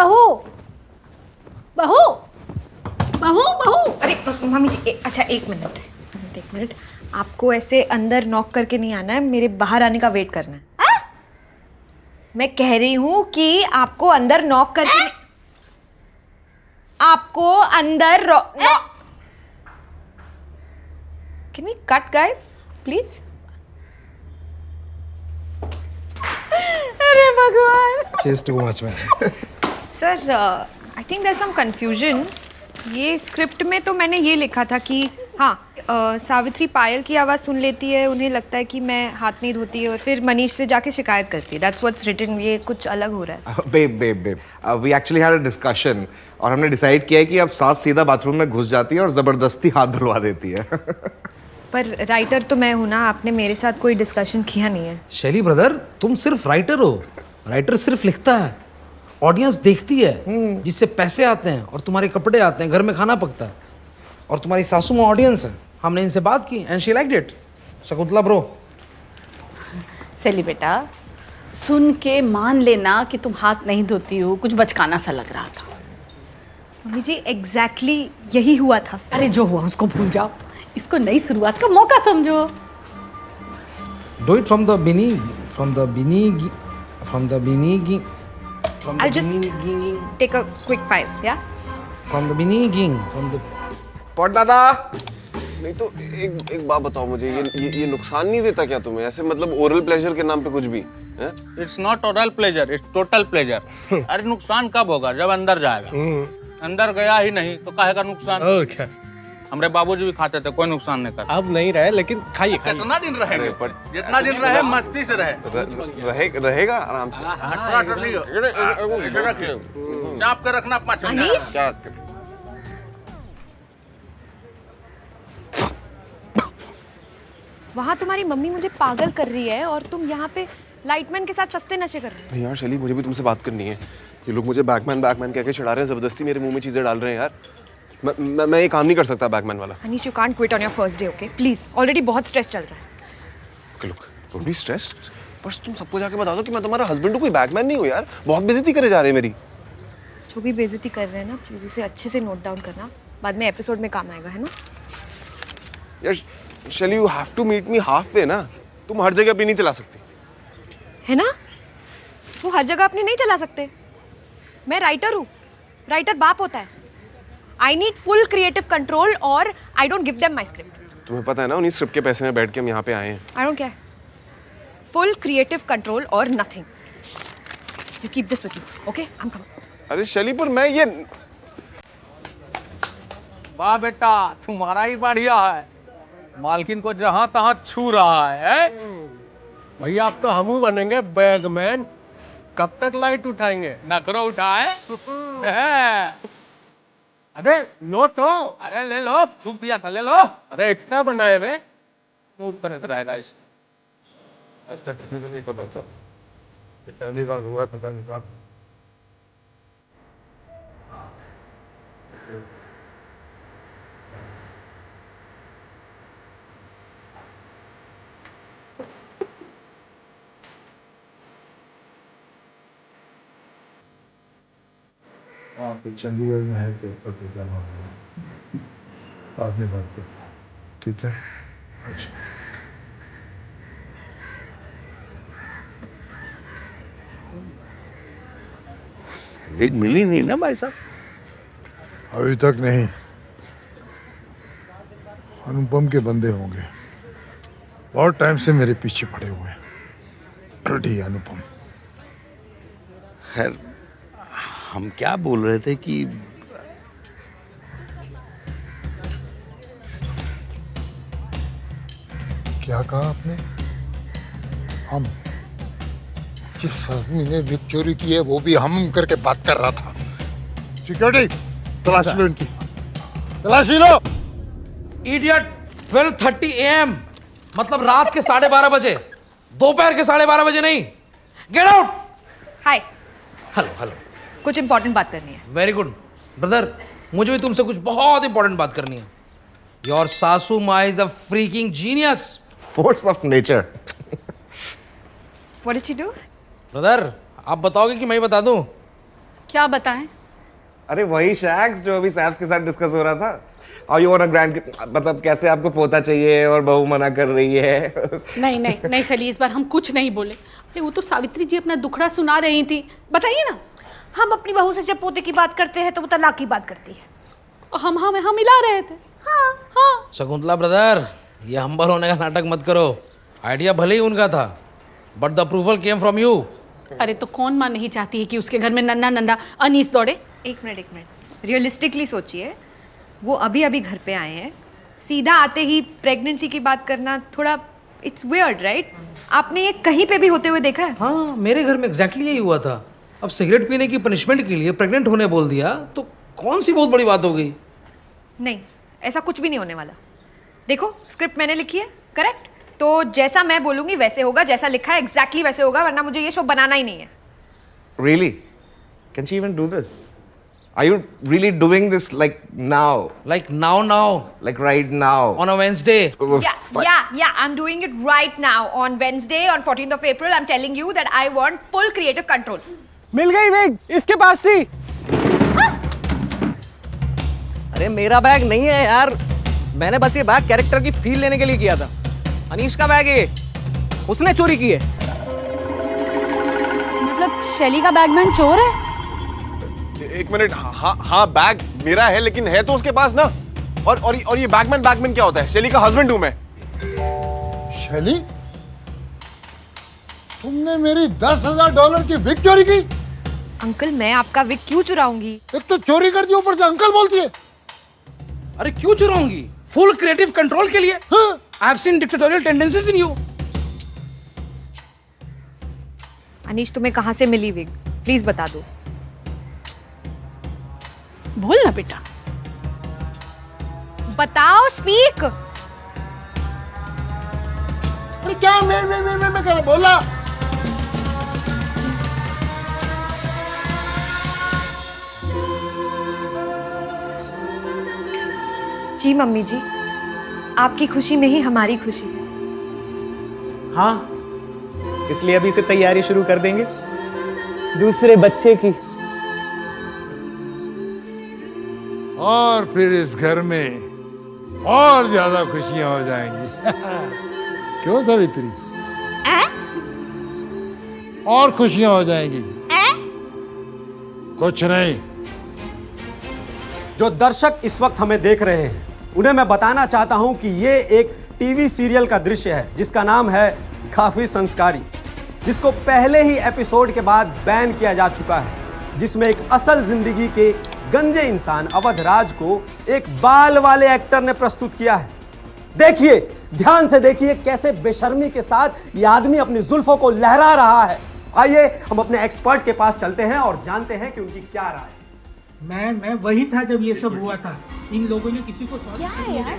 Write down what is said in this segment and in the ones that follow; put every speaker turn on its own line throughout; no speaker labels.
बहू बहू बहू बहू।
अरे मामी जी अच्छा एक मिनट आपको ऐसे अंदर नॉक करके नहीं आना है, मेरे बाहर आने का वेट करना है। मैं कह रही हूँ कि आपको अंदर नॉक करके आपको अंदर can we cut guys please. अरे भगवान
She's too much, man.
Sir I think there some confusion. ये स्क्रिप्ट में तो मैंने ये लिखा था कि हाँ सावित्री पायल की आवाज़ सुन लेती है, उन्हें लगता है कि मैं हाथ नहीं धोती है और फिर मनीष से जाके शिकायत करती है। That's what's written. ये कुछ अलग हो रहा है।
Babe we actually had a discussion और हमने डिसाइड किया है कि अब सास सीधा बाथरूम में घुस जाती है और जबरदस्ती हाथ धुलवा देती है।
पर राइटर तो मैं हूं ना, आपने मेरे साथ कोई डिस्कशन किया नहीं है।
शैली ब्रदर, तुम सिर्फ राइटर हो। राइटर सिर्फ लिखता है, ऑडियंस देखती है, जिससे पैसे आते हैं और तुम्हारे कपड़े आते हैं, घर में खाना पकता है। और तुम्हारी सासू माँ ऑडियंस है। हमने इनसे बात की and she liked it. Shakuntala bro.
सेली बेटा, सुन के मान लेना कि तुम हाथ नहीं धोती हो, कुछ बचकाना सा लग रहा था।
मम्मी जी एग्जैक्टली यही हुआ था।
अरे जो हुआ उसको भूल जाओ, इसको नई शुरुआत का मौका समझो।
Do it from the beginning.
I'll just take a quick 5, yeah?
From the beginning.
Pot दादा। नहीं तो एक बात बताओ मुझे, ये नुकसान नहीं देता क्या तुम्हें? ऐसे मतलब ओरल प्लेजर के नाम पे कुछ भी है?
It's not oral pleasure, it's total pleasure. अरे नुकसान कब होगा? जब अंदर जाएगा। अंदर गया ही नहीं तो काहे का नुकसान?
और क्या,
हमारे बाबूजी भी खाते थे, कोई नुकसान नहीं करता।
अब नहीं रहे लेकिन खाइए खाइए।
जितना दिन रहेंगे, जितना दिन रहे मस्ती से रहे।
रहेगा आराम से।
थोड़ा सा लियो, इधर रखियो, चाप के रखना 5 मिनट।
अनीश
क्या
वहाँ तुम्हारी मम्मी मुझे पागल कर रही है और तुम यहाँ पे लाइटमैन के साथ सस्ते नशे कर रहे हो।
यार शैली, मुझे भी तुमसे बात करनी है। ये लोग मुझे बैकमैन कह के चिढ़ा रहे हैं, जबरदस्ती मेरे मुंह में चीजें डाल रहे हैं यार। मैं ये काम नहीं कर सकता बैकमैन वाला।
Anish you can't quit on your first day, okay please. Already बहुत स्ट्रेस चल रहा है।
Look, don't be stressed. बस तुम सबको जाके बता दो कि मैं तुम्हारा हस्बैंड हूँ, कोई बैकमैन नहीं हूँ यार। बहुत बेइज्जती करे जा रहे हैं मेरी।
जो भी बेइज्जती कर रहे हैं ना, प्लीज उसे अच्छे से नोट डाउन करना, बाद में एपिसोड में काम आएगा, है ना?
यार Shelly, you have to meet me half way ना। तुम हर जगह अपनी नहीं चला सकती,
है ना? वो हर जगह अपनी नहीं चला सकते। मैं राइटर हूँ, राइटर बाप होता है। I need full creative control और I don't give them my script.
तुम्हें पता है ना, उन्हीं स्क्रिप्ट के पैसे में बैठ के हम यहाँ पे आए हैं।
I don't care. Full creative control और nothing. You keep this with you, okay? I am coming.
अरे शैली, पर मैं ये
वाह बेटा, तुम्हारा ही बढ़िया है। मालकिन को जहां तहां छू रहा है।
भैया अब तो हम बनेंगे बैगमैन। कब तक लाइट उठाएंगे?
नखरो उठाए।
अरे लो तो।
अरे ले लो, सूख दिया था, ले लो।
अरे इतना बनाए वे।
ऊपर रहेगा इस।
नहीं पता था। पहली बार हुआ, पता नहीं था। चंडीगढ़ में है पेपर पे जमा हुआ, आदमी बात कर। ठीक है, अच्छा।
एक मिली नहीं ना भाई साहब?
अभी तक नहीं। अनुपम के बंदे होंगे, बहुत टाइम से मेरे पीछे पड़े हुए हैं। रेडी अनुपम।
खैर, हम क्या बोल रहे थे कि
क्या कहा आपने? हम जिस आदमी ने विक चोरी की है वो भी हम करके बात कर रहा था। सिक्योरिटी, तलाशी लो इनकी, तलाशी लो।
इडियट, 12:30 AM, मतलब रात के 12:30 बजे, दोपहर के 12:30 बजे नहीं। Get out.
Hi,
hello.
कुछ इंपॉर्टेंट बात करनी है।
वेरी गुड ब्रदर, मुझे भी तुमसे कुछ बहुत इंपॉर्टेंट बात करनी है। योर सासू माँ is a freaking genius.
Force of nature.
What did she do?
Brother, आप बताओगे कि मैं ही बता दूं?
क्या बताएं?
अरे वही शैक्स जो अभी सैप्स के साथ डिस्कस हो रहा था। और यू वांट अ ग्रैंड, मतलब कैसे आपको पोता चाहिए और बहू मना कर रही है।
नहीं नहीं नहीं सली, इस बार हम कुछ नहीं बोले। अरे वो तो सावित्री जी अपना दुखड़ा सुना रही थी, बताइए ना।
हम अपनी बहू से जब पोते की बात करते हैं तो वो तलाक की बात करती है।
हम मिला रहे थे। हाँ हाँ।
शकुंतला ब्रदर, ये हम्बल होने का नाटक मत करो। आइडिया भले ही उनका था, but the approval came from you.
अरे तो कौन माँ नहीं चाहती है कि उसके घर में नन्ना नन्ना अनीस दौड़े?
एक मिनट, रियलिस्टिकली सोचिए, वो अभी अभी घर पे आए हैं, सीधा आते ही प्रेगनेंसी की बात करना थोड़ा इट्स वियर्ड, राइट? आपने ये कहीं पे भी होते हुए देखा है?
हाँ, मेरे घर में एग्जैक्टली यही हुआ था। अब सिगरेट पीने की पनिशमेंट के लिए प्रेग्नेंट होने बोल दिया तो कौन सी बहुत बड़ी बात हो गई?
नहीं, ऐसा कुछ भी नहीं होने वाला। देखो, स्क्रिप्ट मैंने लिखी है, करेक्ट? तो जैसा मैं बोलूंगी वैसे होगा, जैसा लिखा है एग्जैक्टली वैसे होगा, वरना मुझे ये शो बनाना ही नहीं है।
Really? Can she even do this? Are you really doing this like now?
Like now?
Like right now?
On a Wednesday?
Yeah, I'm doing it right now on Wednesday, on 14th of April. I'm telling you that I want full creative control.
मिल गई wig, इसके पास थी। अरे मेरा bag नहीं है यार, मैंने बस ये बैग कैरेक्टर की फील लेने के लिए किया था। अनीश का बैग है, उसने चोरी की है।
मतलब शैली का बैगमैन चोर है?
एक मिनट, हाँ बैग मेरा है, लेकिन है तो उसके पास ना। और ये बैगमैन क्या होता है? शैली का हस्बैंड हूं मैं।
शैली, तुमने मेरी $10,000 की विग चोरी की?
अंकल, मैं आपका विग क्यों चुराऊंगी?
एक तो चोरी कर दी, ऊपर से अंकल बोलती है।
अरे क्यों चुराऊंगी? फुल क्रिएटिव कंट्रोल के लिए। I have seen dictatorial tendencies in you.
Anish, तुम्हें कहाँ से मिली विग? प्लीज बता दो।
बोल ना बेटा,
बताओ, स्पीक।
अरे क्या मैं कर बोला?
जी मम्मी जी, आपकी खुशी में ही हमारी खुशी है।
हाँ, इसलिए अभी से तैयारी शुरू कर देंगे दूसरे बच्चे की।
और फिर इस घर में और ज्यादा खुशियां हो जाएंगी। क्यों सावित्री? और खुशियां हो जाएंगी। कुछ नहीं।
जो दर्शक इस वक्त हमें देख रहे हैं, उन्हें मैं बताना चाहता हूं कि ये एक टीवी सीरियल का दृश्य है जिसका नाम है काफी संस्कारी, जिसको पहले ही एपिसोड के बाद बैन किया जा चुका है, जिसमें एक असल जिंदगी के गंजे इंसान अवध राज को एक बाल वाले एक्टर ने प्रस्तुत किया है। देखिए, ध्यान से देखिए कैसे बेशर्मी के साथ ये आदमी अपनी जुल्फों को लहरा रहा है। आइए हम अपने एक्सपर्ट के पास चलते हैं और जानते हैं कि उनकी क्या राय है।
मैं वही था जब ये सब हुआ था। इन लोगों ने किसी को
क्या है यार,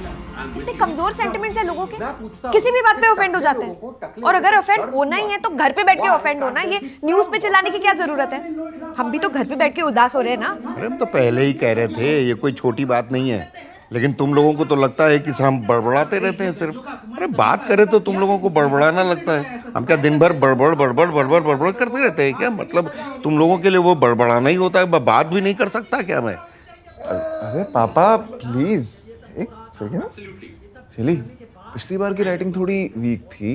इतने कमजोर सेंटिमेंट्स है लोगों के, किसी भी बात पे ऑफेंड हो जाते हैं। और अगर ऑफेंड होना ही है तो घर पे बैठ के ऑफेंड होना, ये न्यूज पे चलाने की क्या जरूरत है? हम भी तो घर पे बैठ के उदास हो रहे हैं ना।
अरे हम तो पहले ही कह रहे थे ये कोई छोटी बात नहीं है, लेकिन तुम लोगों को तो लगता है कि हम बड़बड़ाते रहते हैं सिर्फ। अरे बात करें तो तुम लोगों को बड़बड़ाना लगता है। हम क्या दिन भर बड़बड़ करते रहते हैं क्या? मतलब तुम लोगों के लिए वो बड़बड़ाना ही होता है, बात भी नहीं कर सकता क्या मैं?
अरे पापा प्लीज एक सेकंड। शैली, पिछली बार की राइटिंग थोड़ी वीक थी,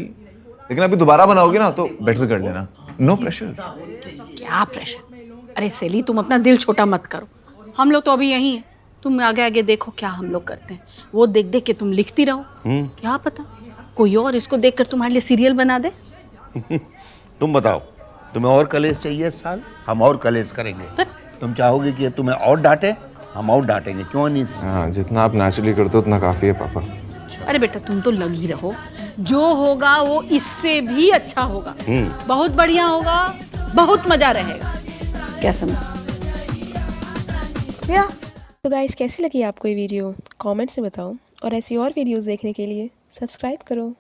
लेकिन अभी दोबारा बनाओगे ना तो बेटर कर लेना। No pressure.
क्या प्रेशर? अरे सेली, तुम अपना दिल छोटा मत करो, हम लोग तो अभी यहीं हैं। तुम आगे आगे देखो क्या हम लोग करते हैं, वो देख देख के तुम लिखती रहो। क्या पता कोई और इसको देखकर तुम्हारे लिए सीरियल बना दे।
तुम बताओ, तुम्हें और कलेश चाहिए इस साल? हम और कलेश करेंगे। तुम चाहोगे कि तुम्हें और डांटे, हम और डांटेंगे। क्यों नहीं?
हाँ, जितना आप नेचुरली करते हो उतना काफी है पापा।
अरे बेटा, तुम तो लग ही रहो, जो होगा वो इससे भी अच्छा होगा, बहुत बढ़िया होगा, बहुत मजा रहेगा। क्या समझ?
तो गाइस, कैसी लगी आपको ये वीडियो? कमेंट्स में बताओ, और ऐसी और वीडियोस देखने के लिए सब्सक्राइब करो।